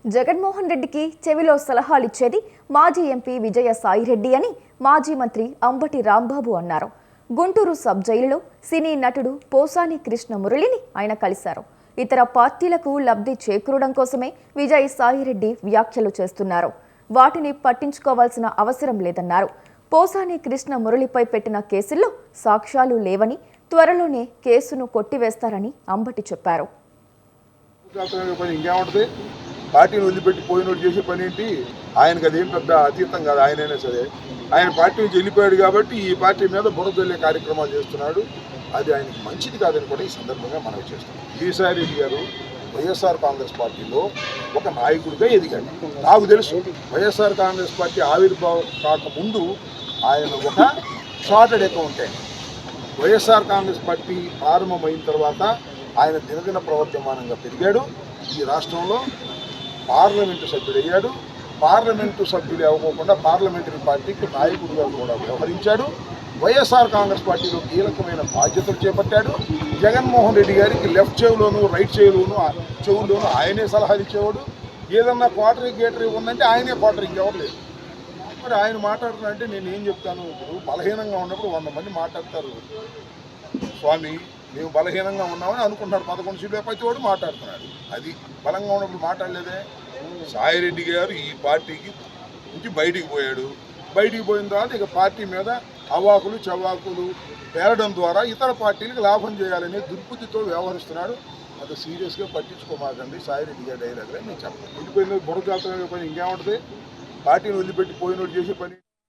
జగన్మోహన్ రెడ్డికి చెవిలో సలహాలిచ్చేది మాజీ ఎంపీ విజయసాయిరెడ్డి అని మాజీ మంత్రి అంబటి రాంబాబు అన్నారు. గుంటూరు సబ్ జైలులో సినీ నటుడు పోసాని కృష్ణ మురళిని ఆయన కలిశారు. ఇతర పార్టీలకు లబ్ధి చేకూరడం కోసమే విజయసాయిరెడ్డి వ్యాఖ్యలు చేస్తున్నారు. వాటిని పట్టించుకోవాల్సిన అవసరం లేదన్నారు. పోసాని కృష్ణ మురళిపై పెట్టిన కేసుల్లో సాక్ష్యాలు లేవని, త్వరలోనే కేసును కొట్టివేస్తారని అంబటి చెప్పారు. పార్టీని వదిలిపెట్టి పోయినోడు చేసే పని ఏంటి? ఆయనకు అదేం పెద్ద అతీతం కాదు. ఆయనైనా సరే ఆయన పార్టీ నుంచి వెళ్ళిపోయాడు కాబట్టి ఈ పార్టీ మీద బురదల్లే కార్యక్రమాలు చేస్తున్నాడు. అది ఆయనకి మంచిది కాదని కూడా ఈ సందర్భంగా మనవి చేస్తున్నాం. విజయసాయిరెడ్డి గారు వైఎస్ఆర్ కాంగ్రెస్ పార్టీలో ఒక నాయకుడిగా ఎదిగాడు. నాకు తెలుసు, వైఎస్ఆర్ కాంగ్రెస్ పార్టీ ఆవిర్భావం కాకముందు ఆయన ఒక chartered accountant. YSR Congress party ప్రారంభమైన తర్వాత ఆయన దినదిన ప్రవర్తమానంగా పెరిగాడు. ఈ రాష్ట్రంలో పార్లమెంటు సభ్యుడయ్యాడు. పార్లమెంటు సభ్యులు అవ్వకుండా పార్లమెంటరీ పార్టీకి నాయకుడిగా కూడా వ్యవహరించాడు. వైఎస్ఆర్ కాంగ్రెస్ పార్టీలో కీలకమైన బాధ్యతలు చేపట్టాడు. జగన్మోహన్ రెడ్డి గారికి లెఫ్ట్ చెవులోను రైట్ చెవులోను ఆయనే సలహాలు ఇచ్చేవాడు. ఏదన్నా క్వార్టరీ గేటరీ ఉందంటే ఆయనే క్వార్టరీ, ఇంకెవరు లేదు. మరి ఆయన మాట్లాడుతున్నారంటే నేను ఏం చెప్తాను? ఇప్పుడు బలహీనంగా ఉన్నప్పుడు 100 మంది మాట్లాడతారు. స్వామి మేము బలహీనంగా ఉన్నామని అనుకుంటున్నారు. 11 సీట్ల ప్రతి వాడు మాట్లాడుతున్నాడు. అది బలంగా ఉన్నప్పుడు మాట్లాడలేదే. సాయిరెడ్డి గారు ఈ పార్టీకి నుంచి బయటికి పోయాడు. బయటికి పోయిన తర్వాత ఇక పార్టీ మీద అవాకులు చవాకులు పేరడం ద్వారా ఇతర పార్టీలకు లాభం చేయాలనే దుర్బుద్ధితో వ్యవహరిస్తున్నాడు. అది సీరియస్గా పట్టించుకోమాకండి. సాయిరెడ్డి గారి డైలాగ్లే నేను చెప్పాను. వెళ్ళిపోయిన బుర్ర జాతర పని ఇంకేముంటుంది? పార్టీని వదిలిపెట్టి పోయినోడు చేసే పని.